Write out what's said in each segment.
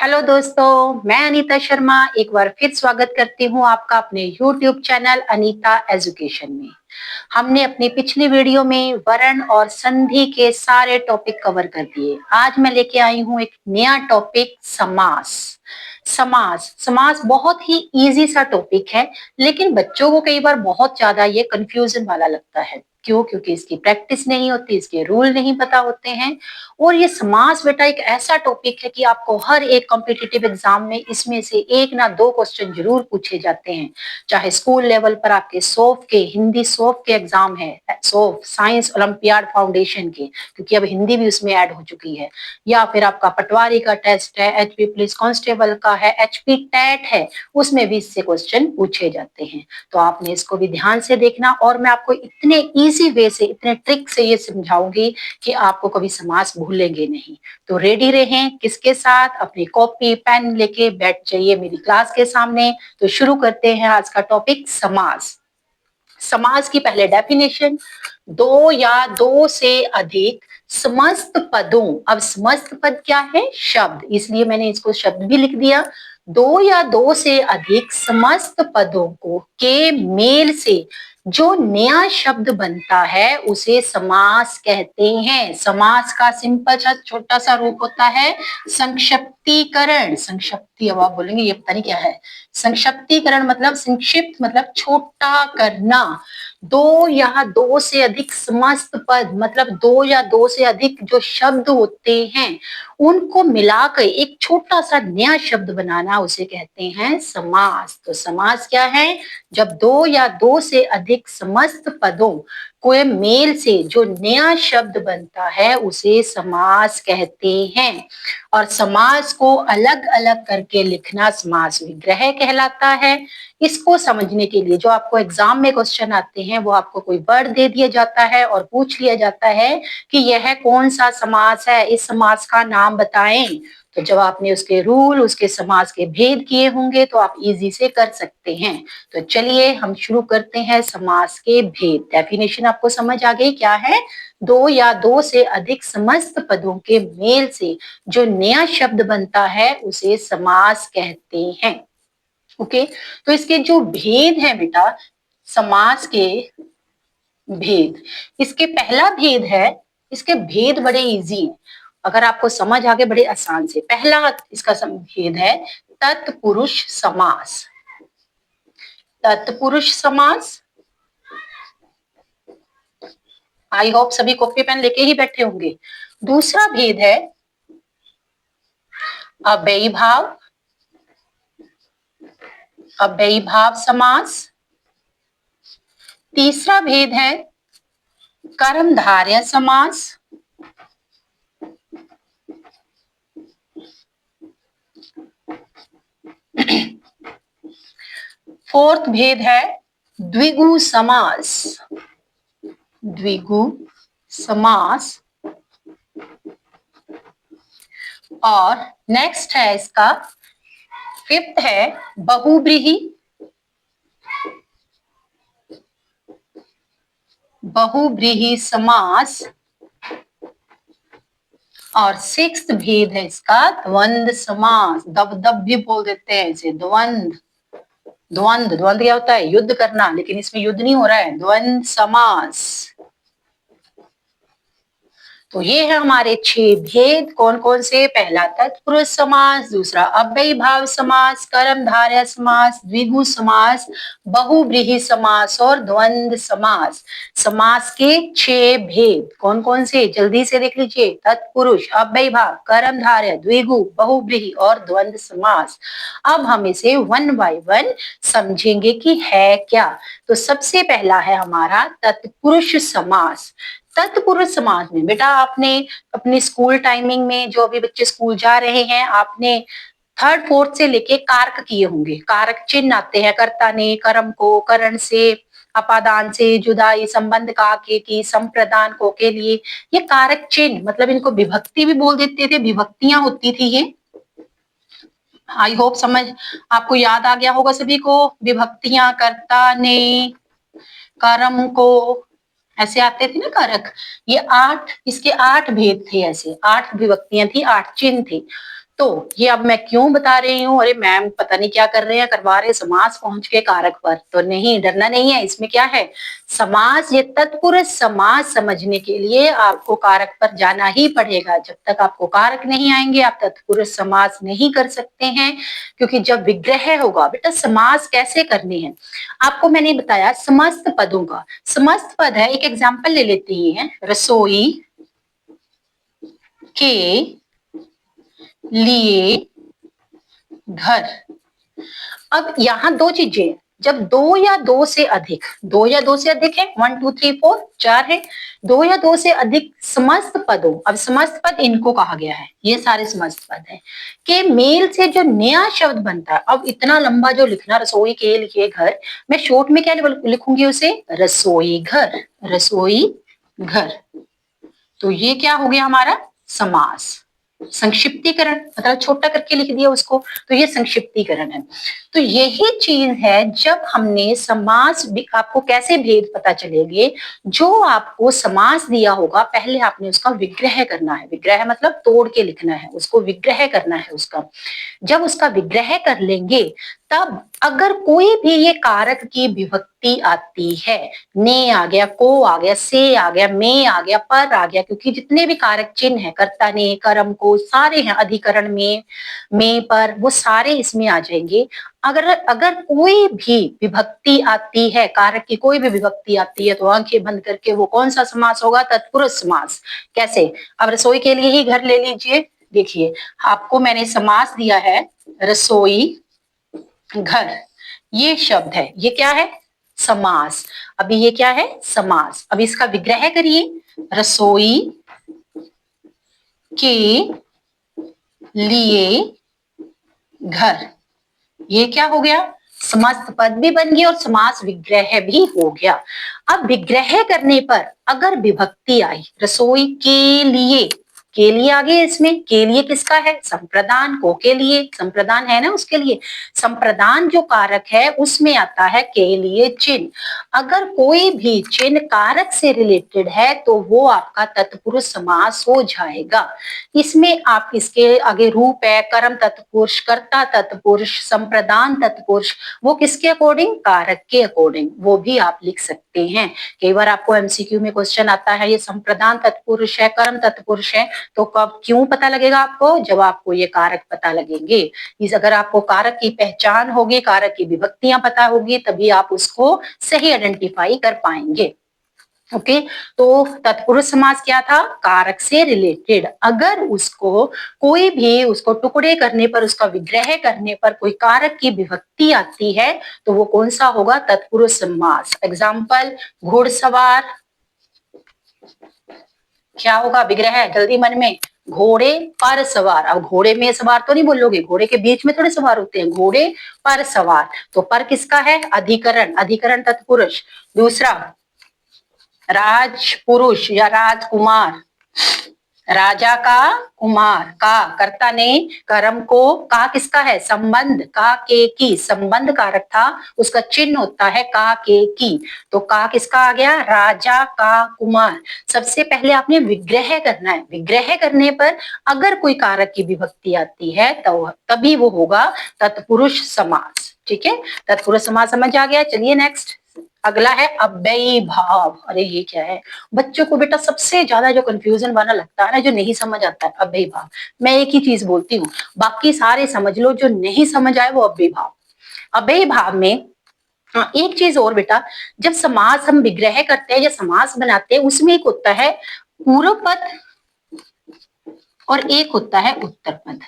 Hello दोस्तों, मैं अनीता शर्मा एक बार फिर स्वागत करती हूँ आपका अपने YouTube चैनल अनीता एजुकेशन में। हमने अपनी पिछली वीडियो में वर्ण और संधि के सारे टॉपिक कवर कर दिए। आज मैं लेके आई हूँ एक नया टॉपिक समास। समास समास बहुत ही इजी सा टॉपिक है, लेकिन बच्चों को कई बार बहुत ज्यादा ये कंफ्यूजन वाला लगता है। क्यों? क्योंकि इसकी प्रैक्टिस नहीं होती, इसके रूल नहीं पता होते हैं। और ये समास बेटा एक ऐसा टॉपिक है कि आपको हर एक कॉम्पिटिटिव एग्जाम में इसमें से एक ना दो क्वेश्चन जरूर पूछे जाते हैं। चाहे स्कूल लेवल पर आपके सोफ के हिंदी सोफ के एग्जाम है, सोफ साइंस ओलंपियाड फाउंडेशन के, क्योंकि अब हिंदी भी उसमें ऐड हो चुकी है, या फिर आपका पटवारी का टेस्ट है, एचपी पुलिस कांस्टेबल का है, एचपी टेट है, उसमें भी इससे क्वेश्चन पूछे जाते हैं। तो आपने इसको भी ध्यान से देखना, और मैं आपको इतने इजी वे से, इतने ट्रिक से ये समझाऊंगी कि आपको कभी समास भूलेंगे नहीं। तो रेडी रहें, किसके साथ? अपनी कॉपी पेन लेके बैठ जाइए मेरी क्लास के सामने। तो शुरू करते हैं आज का टॉपिक समास। समास की पहले डेफिनेशन, दो या दो से अधिक समस्त पदों। अब समस्त पद क्या है? शब्द, इसलिए मैंने इसको शब्द भी लिख दिया। दो या दो से अधिक समस्त पदों को के मेल से जो नया शब्द बनता है उसे समास कहते हैं। समास का सिंपल सा छोटा सा रूप होता है संक्षिप्तीकरण। संक्षिप्ती, अब आप बोलेंगे ये पता नहीं क्या है। संक्षिप्तीकरण मतलब संक्षिप्त, मतलब छोटा करना। दो या दो से अधिक समस्त पद मतलब दो या दो से अधिक जो शब्द होते हैं उनको मिलाकर एक छोटा सा नया शब्द बनाना, उसे कहते हैं समास। तो समास क्या है? जब दो या दो से अधिक समस्त पदों को मेल से जो नया शब्द बनता है उसे समास कहते हैं। और समास को अलग अलग करके लिखना समास विग्रह कहलाता है। इसको समझने के लिए जो आपको एग्जाम में क्वेश्चन आते हैं, वो आपको कोई वर्ड दे दिया जाता है और पूछ लिया जाता है कि यह कौन सा समास है, इस समास का नाम बताएं। तो जब आपने उसके रूल, उसके समास के भेद किए होंगे तो आप इजी से कर सकते हैं। तो चलिए हम शुरू करते हैं समास के भेद। डेफिनेशन आपको समझ आ गई क्या है? दो या दो से अधिक समस्त पदों के मेल से जो नया शब्द बनता है उसे समास कहते हैं। ओके, तो इसके जो भेद है बेटा, समास के भेद, इसके पहला भेद है, इसके भेद बड़े इजी हैं, अगर आपको समझ आ गए बड़े आसान से। पहला इसका भेद है तत्पुरुष समास। तत्पुरुष समास, आई होप सभी कॉपी पेन लेके ही बैठे होंगे। दूसरा भेद है अव्ययीभाव, अव्ययीभाव समास। तीसरा भेद है कर्मधारय समास। फोर्थ भेद है द्विगु समास। द्विगु समास। और नेक्स्ट है इसका फिफ्थ है बहुब्रीहि। बहुब्रीहि समास। और सिक्स्थ भेद है इसका द्वंद्व समास। दब भी बोल देते हैं इसे, द्वंद्व। द्वंद्व, द्वंद्व क्या होता है? युद्ध करना, लेकिन इसमें युद्ध नहीं हो रहा है, द्वंद्व समास। तो ये है हमारे 6 भेद। कौन कौन से? पहला तत्पुरुष समास, दूसरा अव्ययीभाव समास, कर्मधारय समास, द्विगु समास, बहुब्रीहि समास और द्वंद्व समास। समास के 6 भेद कौन कौन से? जल्दी से देख लीजिए। तत्पुरुष, अव्ययीभाव, कर्मधारय, द्विगु, बहुब्रीहि और द्वंद्व समास। अब हम इसे वन बाय वन समझेंगे कि है क्या। तो सबसे पहला है हमारा तत्पुरुष समास। तत्पुरुष समास में बेटा आपने अपने स्कूल टाइमिंग में, जो अभी बच्चे स्कूल जा रहे हैं, आपने थर्ड फोर्थ से लेके कारक किए होंगे। कारक चिन्ह आते हैं, कर्ता ने, कर्म को, करण से, अपादान से, जुदाई, संबंध का, के की, संप्रदान को के लिए। ये कारक चिन्ह मतलब इनको विभक्ति भी बोल देते थे, विभक्तियां होती थी ये। आई होप समझ आपको याद आ गया होगा सभी को। विभक्तियां, कर्ता ने, कर्म को, ऐसे आते थे ना कारक। ये 8, इसके 8 भेद थे, ऐसे 8 विभक्तियां थी, 8 चिन्ह थे। तो ये अब मैं क्यों बता रही हूँ, अरे मैम पता नहीं क्या कर रहे हैं, करवा रहे समास पहुंच के कारक पर, तो नहीं, डरना नहीं है। इसमें क्या है, समास, ये तत्पुरुष समास समझने के लिए आपको कारक पर जाना ही पड़ेगा। जब तक आपको कारक नहीं आएंगे आप तत्पुरुष समास नहीं कर सकते हैं, क्योंकि जब विग्रह होगा, बेटा समास कैसे करने हैं आपको मैंने बताया, समस्त पदों का। समस्त पद है, एक एग्जाम्पल ले लेते हैं, रसोई के लिए घर। अब यहाँ दो चीजें, जब दो या दो से अधिक, दो या दो से अधिक है, 1 2 3 4 4 है, दो या दो से अधिक समस्त पदों, अब समस्त पद इनको कहा गया है, ये सारे समस्त पद हैं, के मेल से जो नया शब्द बनता है। अब इतना लंबा जो लिखना, रसोई के लिए घर, मैं शॉर्ट में क्या लिखूंगी उसे, रसोई घर, रसोई घर। तो ये क्या हो गया हमारा, समास। संक्षिप्तीकरण, मतलब छोटा करके लिख दिया उसको, तो ये संक्षिप्तीकरण है। तो यही चीज है, जब हमने समास, आपको कैसे भेद पता चलेंगे, जो आपको समास दिया होगा पहले आपने उसका विग्रह करना है। विग्रह मतलब तोड़ के लिखना है, उसको विग्रह करना है उसका। जब उसका विग्रह कर लेंगे, तब अगर कोई भी ये कारक की विभक्ति आती है, ने आ गया, को आ गया, से आ गया, में आ गया, पर आ गया, क्योंकि जितने भी कारक चिन्ह है, कर्ता ने, कर्म को, सारे हैं, अधिकरण में, पर, वो सारे इसमें आ जाएंगे। अगर अगर कोई भी विभक्ति आती है, कारक की कोई भी विभक्ति आती है, तो आंखें बंद करके वो कौन सा समास होगा, तत्पुरुष समास। कैसे, अब रसोई के लिए ही घर ले लीजिए, देखिए आपको मैंने समास दिया है, रसोई घर, ये शब्द है, ये क्या है, समास। अभी ये क्या है, समास। अब इसका विग्रह करिए, रसोई के लिए घर, ये क्या हो गया, समस्त पद भी बन गया और समास विग्रह भी हो गया। अब विग्रह करने पर अगर विभक्ति आई, रसोई के लिए आ गया, इसमें के लिए किसका है, संप्रदान, को के लिए, संप्रदान है ना, उसके लिए संप्रदान जो कारक है उसमें आता है के लिए चिन्ह। अगर कोई भी चिन्ह कारक से रिलेटेड है तो वो आपका तत्पुरुष समास हो जाएगा। इसमें आप इसके आगे रूप है, कर्म तत्पुरुष, कर्ता तत्पुरुष, संप्रदान तत्पुरुष, वो किसके अकॉर्डिंग, कारक के अकॉर्डिंग, वो भी आप लिख सकते हैं। कई बार आपको एमसीक्यू में क्वेश्चन आता है, ये संप्रदान तत्पुरुष है, कर्म तत्पुरुष है, तो कब क्यों पता लगेगा आपको, जब आपको ये कारक पता लगेंगे। इस अगर आपको कारक की पहचान होगी, कारक की विभक्तियां पता होगी, तभी आप उसको सही आइडेंटिफाई कर पाएंगे। ओके, तो तत्पुरुष समास क्या था, कारक से रिलेटेड। अगर उसको कोई भी, उसको टुकड़े करने पर, उसका विग्रह करने पर कोई कारक की विभक्ति आती है, तो वो कौन सा होगा, तत्पुरुष समास। एग्जाम्पल, घुड़सवार, क्या होगा, विग्रह, जल्दी मन में, घोड़े पर सवार। अब घोड़े में सवार तो नहीं बोलोगे, घोड़े के बीच में थोड़े सवार होते हैं, घोड़े पर सवार, तो पर किसका है, अधिकरण, अधिकरण तत्पुरुष। दूसरा, राजपुरुष या राजकुमार, राजा का कुमार, का कर्ता ने, कर्म को, का किसका है, संबंध, का के की, संबंध कारक था, उसका चिन्ह होता है का के की, तो का किसका आ गया, राजा का कुमार। सबसे पहले आपने विग्रह करना है, विग्रह करने पर अगर कोई कारक की विभक्ति आती है तो तभी वो होगा तत्पुरुष समास। ठीक है, तत्पुरुष समास समझ आ गया। चलिए नेक्स्ट, अगला है अव्ययी भाव। अरे ये क्या है, बच्चों को बेटा सबसे ज्यादा जो कंफ्यूजन वाला लगता है ना, जो नहीं समझ आता है, अव्ययी भाव। मैं एक ही चीज बोलती हूँ, बाकी सारे समझ लो, जो नहीं समझ आए वो अव्ययी भाव। अव्ययी भाव में हाँ, एक चीज और बेटा, जब समास हम विग्रह करते हैं या समास बनाते हैं, उसमें एक होता है पूर्व पद और एक होता है उत्तर पद।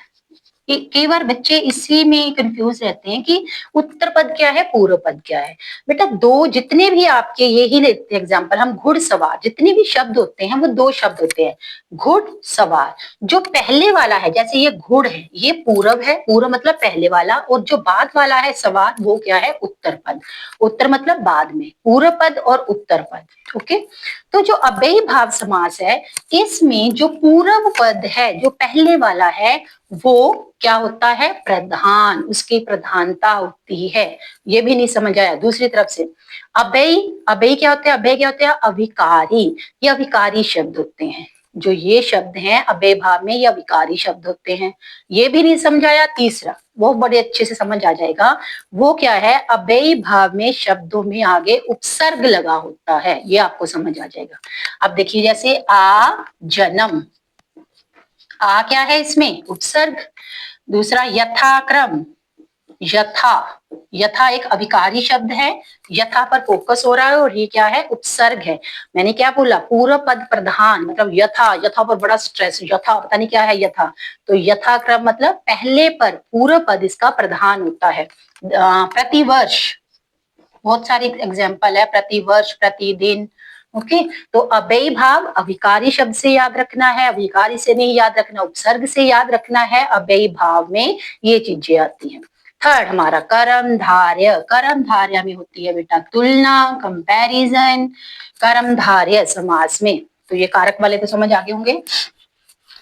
कई बार बच्चे इसी में कंफ्यूज रहते हैं कि उत्तर पद क्या है, पूर्व पद क्या है। बेटा दो, जितने भी आपके, यही लेते हैं एग्जांपल हम, घुड़सवार, जितने भी शब्द होते हैं वो दो शब्द होते हैं, घुड़सवार। जो पहले वाला है, जैसे ये घुड़ है, ये पूर्व है, पूर्व मतलब पहले वाला, और जो बाद वाला है सवार, वो क्या है, उत्तर पद। उत्तर मतलब बाद में, पूर्व पद और उत्तर पद। ओके, तो जो अव्ययी भाव समास है, इसमें जो पूर्व पद है, जो पहले वाला है, वो क्या होता है, प्रधान, उसकी प्रधानता होती है। ये भी नहीं समझ आया। दूसरी तरफ से अव्ययी, अव्ययी क्या होते हैं, अव्यय क्या होते हैं, अविकारी, ये अविकारी शब्द होते हैं। जो ये शब्द हैं अव्ययी भाव में या विकारी शब्द होते हैं। ये भी नहीं समझाया। तीसरा वो बड़े अच्छे से समझ आ जाएगा, वो क्या है, अव्ययी भाव में शब्दों में आगे उपसर्ग लगा होता है, ये आपको समझ आ जाएगा। अब देखिए जैसे आ जन्म, आ क्या है इसमें, उपसर्ग। दूसरा यथाक्रम, यथा, यथा एक अभिकारी शब्द है, यथा पर फोकस हो रहा है और ये क्या है, उपसर्ग है। मैंने क्या बोला, पूर्व पद प्रधान, मतलब यथा, यथा पर बड़ा स्ट्रेस, यथा पता नहीं क्या है यथा, तो यथाक्रम मतलब पहले पर पूर्व पद इसका प्रधान होता है। प्रतिवर्ष, बहुत सारे एग्जाम्पल है, प्रतिवर्ष, प्रतिदिन। ओके, तो अव्ययी भाव अभिकारी शब्द से याद रखना है, अभिकारी से नहीं याद रखना, उपसर्ग से याद रखना है। अव्ययी भाव में ये चीजें आती हैं। थर्ड हमारा कर्मधारय, कर्मधारय में होती है बेटा तुलना, कंपैरिजन। कर्मधारय समास में, तो ये कारक वाले तो समझ आगे होंगे।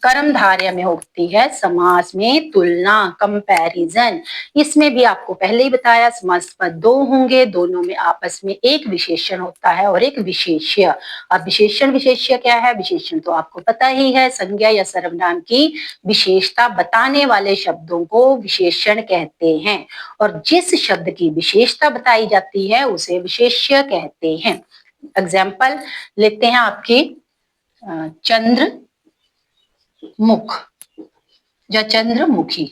कर्मधारय में होती है समास में तुलना, कंपैरिजन। इसमें भी आपको पहले ही बताया समास पद दो होंगे, दोनों में आपस में एक विशेषण होता है और एक विशेष्य। अब विशेषण विशेष्य क्या है, विशेषण तो आपको पता ही है, संज्ञा या सर्वनाम की विशेषता बताने वाले शब्दों को विशेषण कहते हैं, और जिस शब्द की विशेषता बताई जाती है उसे विशेष्य कहते हैं। एग्जाम्पल लेते हैं आपकी चंद्र मुख या चंद्रमुखी।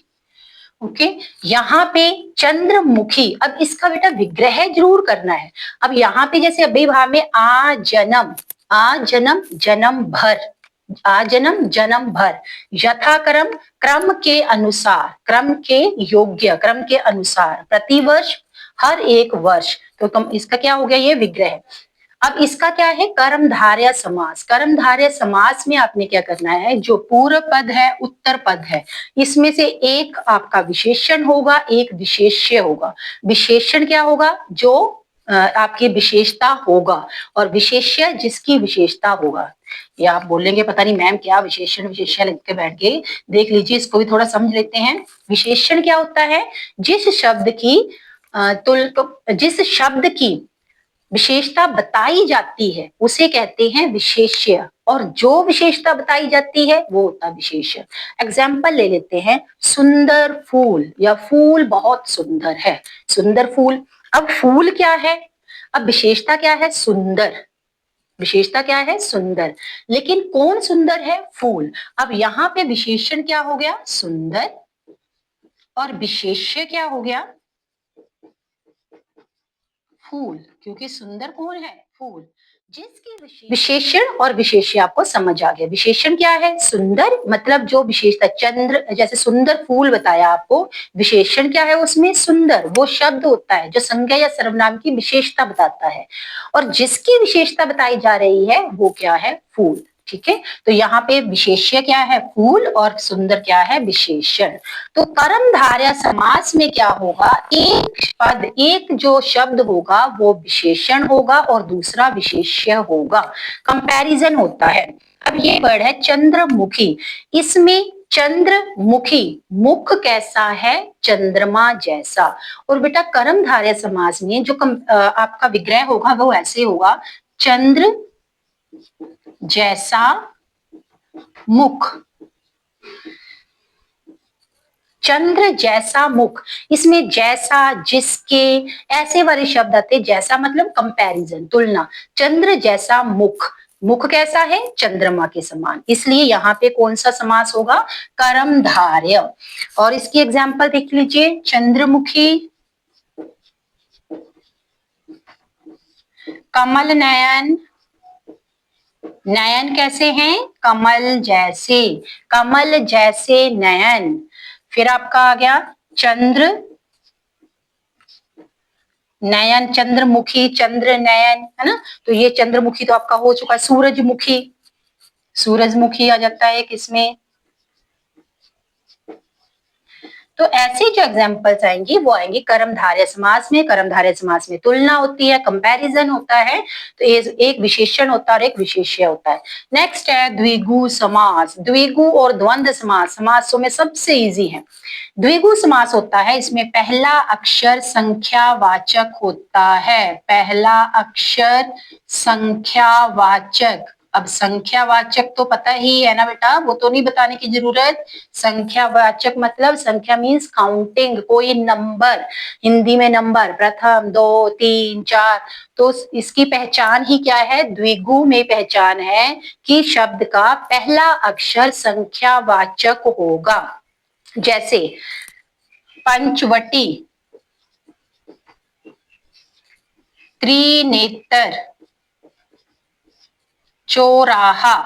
ओके, यहाँ पे चंद्रमुखी, अब इसका बेटा विग्रह जरूर करना है। अब यहाँ पे जैसे अव्ययी भाव में आ जन्म, आ जन्म, जन्म भर, आ जन्म जन्म भर, यथाक्रम क्रम के अनुसार, क्रम के योग्य, क्रम के अनुसार, प्रतिवर्ष, हर एक वर्ष, तो इसका क्या हो गया, ये विग्रह। अब इसका क्या है, कर्मधारय समास। कर्मधारय समास में आपने क्या करना है, जो पूर्व पद है, उत्तर पद है, इसमें से एक आपका विशेषण होगा, एक विशेष्य होगा। विशेषण क्या होगा, जो आपकी विशेषता होगा, और विशेष्य जिसकी विशेषता होगा। ये आप बोलेंगे पता नहीं मैम क्या विशेषण विशेष्य लिख के बैठ गए, देख लीजिए इसको भी थोड़ा समझ लेते हैं। विशेषण क्या होता है, जिस शब्द की विशेषता बताई जाती है उसे कहते हैं विशेष्य, और जो विशेषता बताई जाती है वो होता है विशेष्य। एग्जाम्पल ले लेते हैं, सुंदर फूल, या फूल बहुत सुंदर है, सुंदर फूल। अब फूल क्या है, अब विशेषता क्या है, सुंदर, विशेषता क्या है, सुंदर, लेकिन कौन सुंदर है, फूल। अब यहाँ पे विशेषण क्या हो गया, सुंदर, और विशेष्य क्या हो गया, फूल, क्योंकि सुंदर कौन है, फूल। जिसकी विशेषण और विशेष्य आपको समझ आ गया। विशेषण क्या है, सुंदर, मतलब जो विशेषता, चंद्र जैसे सुंदर फूल बताया आपको, विशेषण क्या है उसमें, सुंदर, वो शब्द होता है जो संज्ञा या सर्वनाम की विशेषता बताता है, और जिसकी विशेषता बताई जा रही है वो क्या है, फूल। ठीक है, तो यहाँ पे विशेष्य क्या है, फूल, और सुंदर क्या है, विशेषण। तो कर्मधारय समास में क्या होगा, एक पद, एक जो शब्द होगा वो विशेषण होगा और दूसरा विशेष्य होगा, कंपैरिजन होता है। अब ये वर्ड है चंद्रमुखी, इसमें चंद्रमुखी, मुख कैसा है, चंद्रमा जैसा। और बेटा कर्मधारय समास में जो आपका विग्रह होगा वो ऐसे होगा, चंद्र जैसा मुख, चंद्र जैसा मुख। इसमें जैसा, जिसके, ऐसे वाले शब्द आते, जैसा मतलब कंपैरिजन, तुलना। चंद्र जैसा मुख, मुख कैसा है, चंद्रमा के समान, इसलिए यहाँ पे कौन सा समास होगा, कर्मधारय। और इसकी एग्जाम्पल देख लीजिए, चंद्रमुखी, कमल नयन, नयन कैसे हैं, कमल जैसे, कमल जैसे नयन। फिर आपका आ गया चंद्र नयन, चंद्रमुखी, चंद्र नयन, है ना। तो ये चंद्रमुखी तो आपका हो चुका है। सूरजमुखी, सूरजमुखी आ जाता है किसमें। तो ऐसे जो एग्जाम्पल्स आएंगी वो आएंगी कर्मधारय समास में। कर्मधारय समास में तुलना होती है, कंपैरिजन होता है, तो एक विशेषण होता है और एक विशेष्य होता है। नेक्स्ट है द्विगु समास। द्विगु और द्वंद्व समास समासों में सबसे इजी है। द्विगु समास होता है, इसमें पहला अक्षर संख्यावाचक होता है, पहला अक्षर संख्यावाचक, अब संख्यावाचक तो पता ही है ना बेटा, वो तो नहीं बताने की जरूरत। संख्यावाचक मतलब संख्या मीन्स काउंटिंग, कोई नंबर, हिंदी में नंबर प्रथम, दो, तीन, चार। तो इसकी पहचान ही क्या है, द्विगु में पहचान है कि शब्द का पहला अक्षर संख्यावाचक होगा। जैसे पंचवटी, त्रिनेत्र, चौराहा।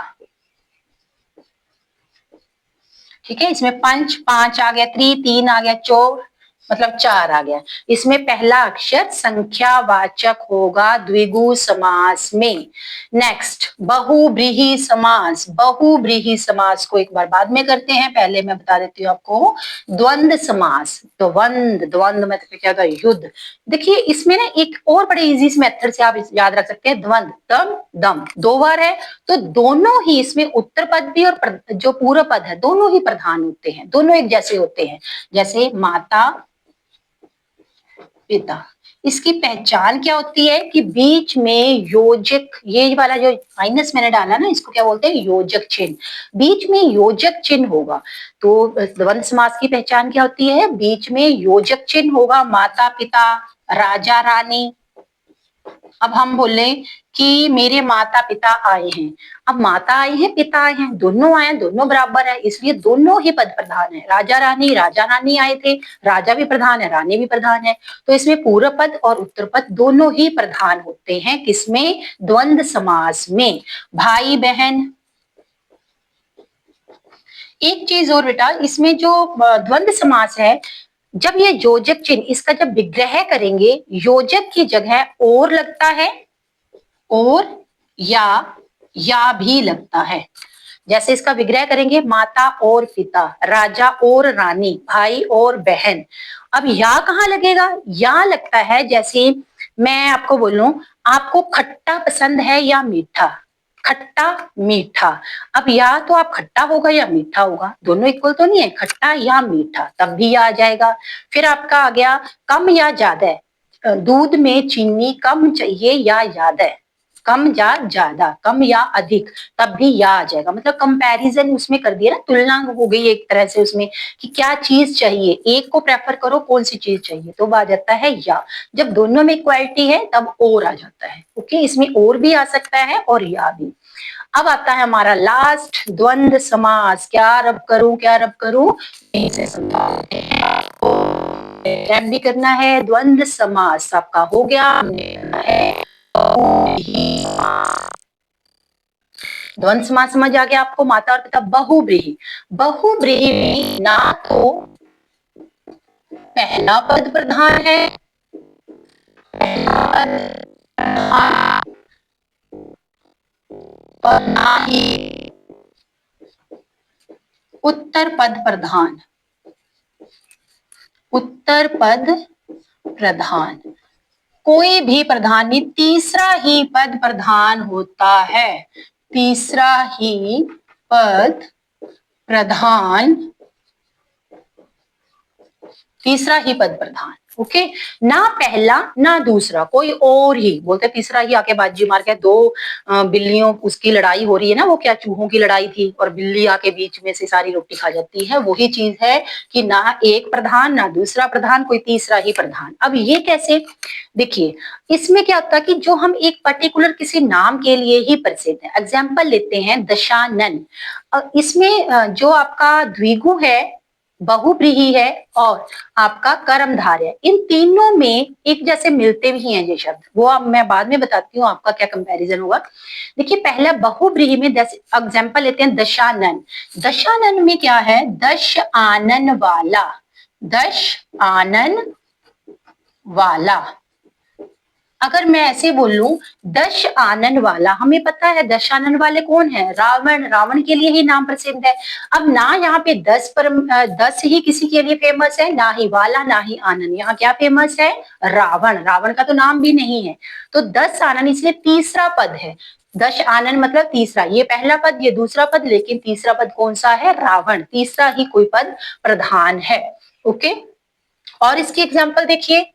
ठीक है, इसमें पंच पांच आ गया, त्रि तीन आ गया, चौर मतलब चार आ गया। इसमें पहला अक्षर संख्यावाचक होगा द्विगु समास में। नेक्स्ट बहुब्रीहि समास। बहुब्रीहि समास को एक बार बाद में करते हैं, पहले मैं बता देती हूँ आपको द्वंद्व समास। द्वंद्व, द्वंद्व मतलब क्या होता है, युद्ध। देखिए इसमें ना एक और बड़े इजी मेथड से आप याद रख सकते हैं, द्वंद्व दम दम दो बार है, तो दोनों ही इसमें उत्तर पद भी और जो पूर्व पद है दोनों ही प्रधान होते हैं, दोनों एक जैसे होते हैं। जैसे माता पिता, इसकी पहचान क्या होती है कि बीच में योजक, ये वाला जो माइनस मैंने डाला ना इसको क्या बोलते हैं, योजक चिन्ह। बीच में योजक चिन्ह होगा। तो द्वंद्व समास की पहचान क्या होती है, बीच में योजक चिन्ह होगा, माता पिता, राजा रानी। अब हम बोले कि मेरे माता पिता आए हैं, अब माता आई है पिता आए हैं, दोनों आए हैं, दोनों बराबर है, इसलिए दोनों ही पद प्रधान है। राजा रानी, राजा रानी आए थे, राजा भी प्रधान है, रानी भी प्रधान है। तो इसमें पूर्व पद और उत्तर पद दोनों ही प्रधान होते हैं, किसमें, द्वंद्व समास में। भाई बहन। एक चीज और बेटा, इसमें जो द्वंद्व समास है, जब ये योजक चिन्ह इसका जब विग्रह करेंगे, योजक की जगह और लगता है, और या भी लगता है। जैसे इसका विग्रह करेंगे, माता और पिता, राजा और रानी, भाई और बहन। अब या कहाँ लगेगा, या लगता है जैसे मैं आपको बोलूं, आपको खट्टा पसंद है या मीठा, खट्टा मीठा। अब या तो आप खट्टा होगा या मीठा होगा, दोनों इक्वल तो नहीं है, खट्टा या मीठा, तब भी या आ जाएगा। फिर आपका आ गया कम या ज्यादा, दूध में चीनी कम चाहिए या ज्यादा, कम या ज्यादा, कम या अधिक, तब भी या आ जाएगा। मतलब कंपैरिजन उसमें कर दिया ना, तुलना हो गई एक तरह से उसमें कि क्या चीज चाहिए, एक को प्रेफर करो कौन सी चीज चाहिए, तो आ जाता है या। जब दोनों में इक्वालिटी है तब और आ जाता है। ओके, इसमें और भी आ सकता है और या भी। अब आता है हमारा लास्ट द्वंद्व समास। क्या रब करूं, क्या रब करूं, भी करना है। द्वंद्व समास आपका हो गया है। द्वंद्व समास समझ आ गया आपको, माता और पिता। बहुब्रीहि, बहुब्रीहि में ना तो पहला पद प्रधान है, और ना ही उत्तर पद प्रधान, उत्तर पद प्रधान, कोई भी प्रधान नहीं, तीसरा ही पद प्रधान होता है, तीसरा ही पद प्रधान, तीसरा ही पद प्रधान। ओके, ना पहला ना दूसरा, कोई और ही बोलते, तीसरा ही आके बाजी मार के, दो बिल्लियों उसकी लड़ाई हो रही है ना, वो क्या चूहों की लड़ाई थी, और बिल्ली आके बीच में से सारी रोटी खा जाती है, वही चीज है कि ना एक प्रधान ना दूसरा प्रधान, कोई तीसरा ही प्रधान। अब ये कैसे, देखिए इसमें क्या होता है कि जो हम एक पर्टिकुलर किसी नाम के लिए ही प्रसिद्ध है, एग्जाम्पल लेते हैं दशानन, इसमें जो आपका द्विगु है, बहुब्रीहि है, और आपका कर्मधारय, इन तीनों में एक जैसे मिलते भी हैं ये शब्द, वो अब मैं बाद में बताती हूँ आपका क्या कंपैरिजन होगा। देखिए पहला बहुब्रीहि में एग्जांपल लेते हैं दशानन। दशानन में क्या है, दश आनन वाला, दश आनन वाला। अगर मैं ऐसे बोलूं दश आनन वाला, हमें पता है दश आनन वाले कौन है, रावण, रावण के लिए ही नाम प्रसिद्ध है। अब ना यहाँ पे दस ही किसी के लिए फेमस है, ना ही वाला ना ही आनन, यहाँ क्या फेमस है, रावण, रावण का तो नाम भी नहीं है। तो दस आनन इसलिए तीसरा पद है, दश आनन मतलब तीसरा, ये पहला पद ये दूसरा पद, लेकिन तीसरा पद कौन सा है, रावण, तीसरा ही कोई पद प्रधान है। ओके, और इसकी एग्जाम्पल देखिए,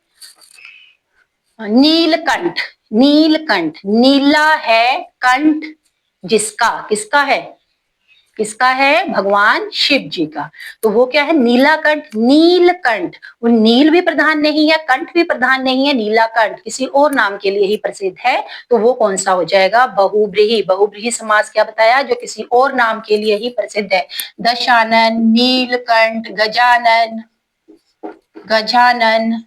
नीलकंठ, नीलकंठ, नीला है कंठ, जिसका, किसका है, किसका है, भगवान शिव जी का। तो वो क्या है, नीलाकंठ, नीलकंठ। वो नील भी प्रधान नहीं है, कंठ भी प्रधान नहीं है, नीलाकंठ किसी और नाम के लिए ही प्रसिद्ध है। तो वो कौन सा हो जाएगा, बहुब्रीही। बहुब्रीही समास क्या बताया, जो किसी और नाम के लिए ही प्रसिद्ध है। दशानन, नीलकंठ, गजानन, गजानन,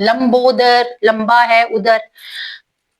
लंबोदर, लंबा है उदर।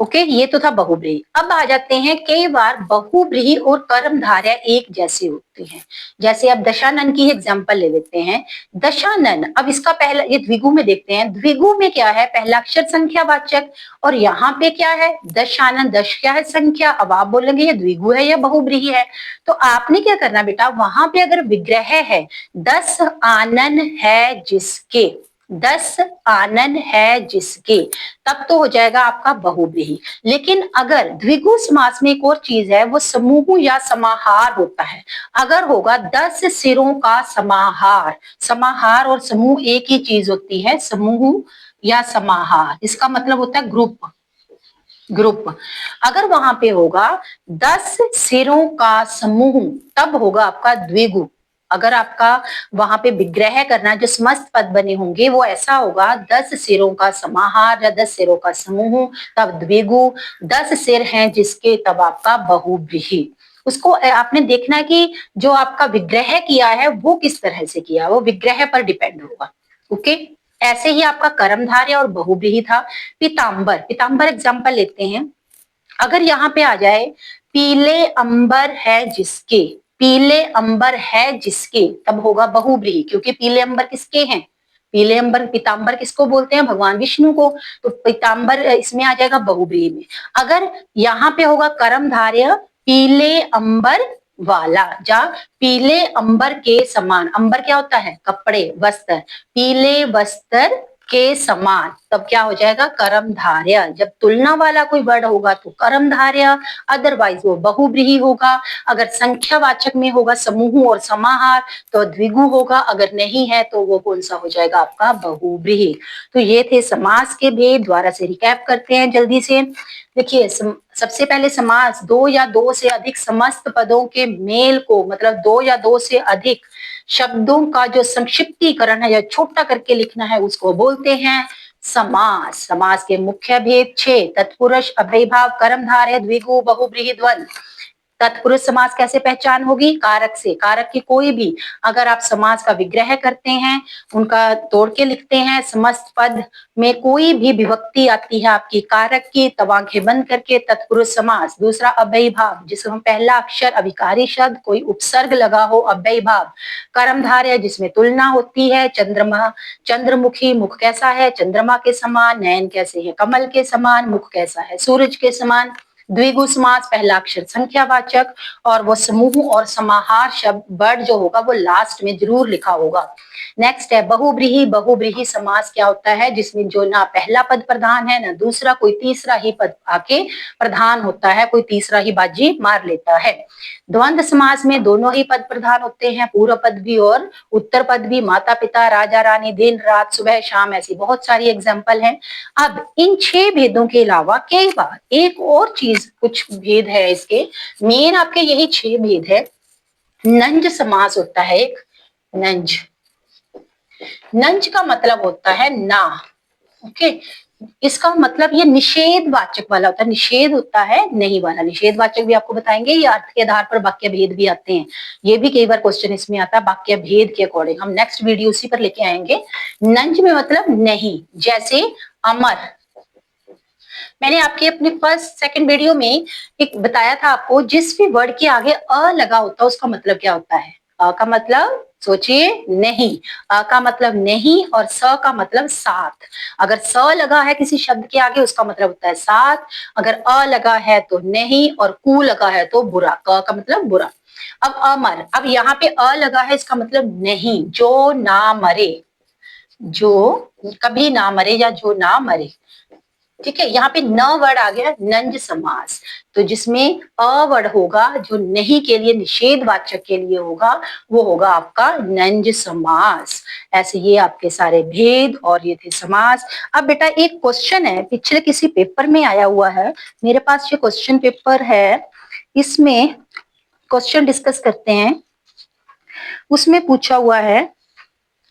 ओके, ये तो था बहुब्रीही। अब आ जाते हैं, कई बार बहुब्रीही और कर्मधारय एक जैसे होते हैं। जैसे अब दशानन की एग्जांपल ले लेते हैं। दशानन, अब इसका पहला, ये द्विगु में देखते हैं, द्विगु में क्या है, पहला अक्षर संख्यावाचक, और यहाँ पे क्या है, दशानन, दश क्या है, संख्या। अब आप बोलेंगे ये द्विगु है या बहुब्रीही है, तो आपने क्या करना बेटा, वहां पे अगर विग्रह है, 10 आनन है जिसके, 10 आनन है जिसके, तब तो हो जाएगा आपका बहुब्रीही। लेकिन अगर द्विगु समास में एक और चीज है, वो समूह या समाहार होता है। अगर होगा 10 सिरों का समाहार, समाहार और समूह एक ही चीज होती है, समूह या समाहार, इसका मतलब होता है ग्रुप, ग्रुप। अगर वहां पे होगा 10 सिरों का समूह, तब होगा आपका द्विगु। अगर आपका वहां पे विग्रह करना, जो समस्त पद बने होंगे वो ऐसा होगा, 10 सिरों का समाहार या 10 सिरों का समूह, तब द्विगु। 10 सिर हैं जिसके, तब आपका बहुब्रीही। उसको आपने देखना कि जो आपका विग्रह किया है वो किस तरह से किया, वो विग्रह पर डिपेंड होगा। ओके, ऐसे ही आपका कर्मधारय और बहुब्रीही था। पीतांबर, पीतांबर एग्जांपल लेते हैं। अगर यहाँ पे आ जाए, पीले अंबर है जिसके, पीले अंबर है जिसके, तब होगा बहुब्रीही, क्योंकि पीले अंबर किसके हैं, पीले अंबर, पीतांबर किसको बोलते हैं, भगवान विष्णु को। तो पीतांबर इसमें आ जाएगा बहुब्रीही में। अगर यहाँ पे होगा कर्मधारय, पीले अंबर वाला, जा पीले अंबर के समान, अंबर क्या होता है, कपड़े, वस्त्र, पीले वस्त्र के समान, तब क्या हो जाएगा, कर्मधारय। जब तुलना वाला कोई वर्ड होगा तो कर्मधारय, अदरवाइज वो बहुब्रीही होगा। अगर संख्यावाचक में होगा समूह और समाहार तो द्विगु होगा, अगर नहीं है तो वो कौन सा हो जाएगा आपका, बहुब्रीही। तो ये थे समास के भेद, द्वारा से रिकैप करते हैं जल्दी से। देखिए, सबसे पहले समास, दो या दो से अधिक समस्त पदों के मेल को, मतलब दो या दो से अधिक शब्दों का जो संक्षिप्तीकरण है या छोटा करके लिखना है, उसको बोलते हैं समास। समास के मुख्य भेद 6, तत्पुरुष, अव्ययीभाव, कर्मधारय, द्विगु, बहुब्रीही, द्वंद्व। तत्पुरुष समास कैसे पहचान होगी, कारक से। कारक की कोई भी, अगर आप समास का विग्रह करते हैं, उनका तोड़ के लिखते हैं, समस्त पद में कोई भी विभक्ति आती है आपकी कारक की, तब आंखें बंद करके तत्पुरुष समास। दूसरा अव्ययीभाव, जिसमें पहला अक्षर अभिकारी शब्द, कोई उपसर्ग लगा हो, अव्ययीभाव। कर्मधारय, जिसमें तुलना होती है, चंद्रमा, चंद्रमुखी, मुख कैसा है, चंद्रमा के समान, नयन कैसे है, कमल के समान, मुख कैसा है, सूरज के समान। द्विगु समास, पहला अक्षर संख्यावाचक, और वो समूह और समाहार शब्द वर्ड जो होगा वो लास्ट में जरूर लिखा होगा। नेक्स्ट है बहुब्रीही। बहुब्रीही समास क्या होता है, जिसमें जो ना पहला पद प्रधान है ना दूसरा, कोई तीसरा ही पद आके प्रधान होता है, कोई तीसरा ही बाजी मार लेता है। द्वंद्व समास में दोनों ही पद प्रधान होते हैं, पूर्व पद भी और उत्तर पद भी, माता पिता, राजा रानी, दिन रात, सुबह शाम, ऐसी बहुत सारी एग्जाम्पल हैं। अब इन 6 भेदों के अलावा कई बार एक और चीज, कुछ भेद है इसके, मेन आपके यही 6 भेद है। नंज समास होता है एक, नंज, नंज का मतलब होता है ना। ओके, इसका मतलब ये निषेध वाचक वाला होता है, निषेध होता है नहीं वाला। निषेध वाचक भी आपको बताएंगे, ये अर्थ के आधार पर वाक्य भेद भी आते हैं, ये भी कई बार क्वेश्चन इसमें आता है वाक्य भेद के अकॉर्डिंग। हम नेक्स्ट वीडियो उसी पर लेके आएंगे। नंज में मतलब नहीं, जैसे अमर, मैंने आपके अपने फर्स्ट सेकंड वीडियो में एक बताया था आपको, जिस भी वर्ड के आगे अ लगा होता है उसका मतलब क्या होता है। अ का मतलब सोचिए, नहीं, अ का मतलब नहीं, और स का मतलब साथ। अगर स लगा है किसी शब्द के आगे उसका मतलब होता है साथ, अगर अ लगा है तो नहीं, और कु लगा है तो बुरा, क का मतलब बुरा। अब अमर, अब यहाँ पे अ लगा है, इसका मतलब नहीं, जो ना मरे, जो कभी ना मरे या जो ना मरे। ठीक है, यहाँ पे न वर्ड आ गया, नंज समास। तो जिसमें अ वर्ड होगा, जो नहीं के लिए, निषेधवाचक के लिए होगा, वो होगा आपका नंज समास। ऐसे ये आपके सारे भेद और ये थे समास। अब बेटा एक क्वेश्चन है, पिछले किसी पेपर में आया हुआ है, मेरे पास ये क्वेश्चन पेपर है, इसमें क्वेश्चन डिस्कस करते हैं। उसमें पूछा हुआ है,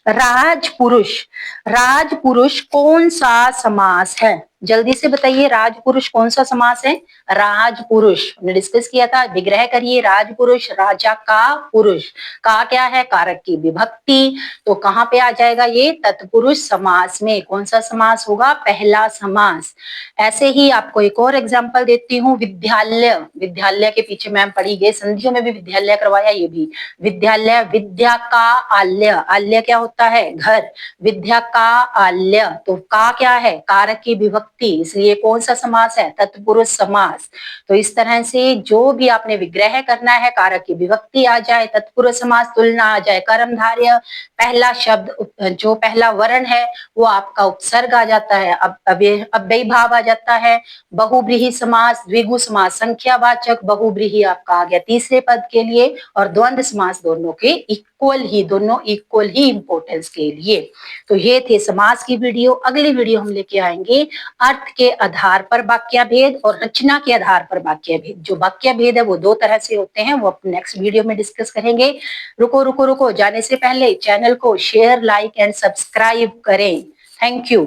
राजपुरुष, राजपुरुष कौन सा समास है? जल्दी से बताइए, राजपुरुष कौन सा समास है? राजपुरुष हमने डिस्कस किया था, विग्रह करिए। राजपुरुष, राजा का पुरुष, का क्या है? कारक की विभक्ति। तो कहाँ पे आ जाएगा ये? तत्पुरुष समास में। कौन सा समास होगा? पहला समास। ऐसे ही आपको एक और एग्जाम्पल देती हूँ, विद्यालय। विद्यालय के पीछे मैम पढ़ी गई, संधियों में भी विद्यालय करवाया, ये भी विद्यालय। विद्या का आल्य, आल्य क्या होता है? घर। विद्या का आल्य, तो का क्या है? कारक की विभक्ति, इसलिए कौन सा समास है? तत्पुरुष समास। तो इस तरह से जो भी आपने विग्रह करना है, कारक की विभक्ति आ जाए, तत्पुरुष समास, तुलना आ जाए, कर्मधारय, पहला शब्द जो पहला वर्ण है वो आपका उपसर्ग आ जाता है, अब अव्ययी भाव आ जाता है। बहुब्रीहि समास, द्विगु समास, संख्यावाचक, बहुब्रीहि आपका आ गया तीसरे पद के लिए, और द्वंद्व समास दोनों के इक्वल ही, दोनों इक्वल ही इंपोर्टेंस के लिए। तो ये थे समास की वीडियो। अगली वीडियो हम लेके आएंगे अर्थ के आधार पर वाक्य भेद और रचना के आधार पर वाक्य भेद। जो वाक्य भेद है वो दो तरह से होते हैं, वो अपने नेक्स्ट वीडियो में डिस्कस करेंगे। रुको रुको रुको, जाने से पहले चैनल को शेयर, लाइक एंड सब्सक्राइब करें। Thank you.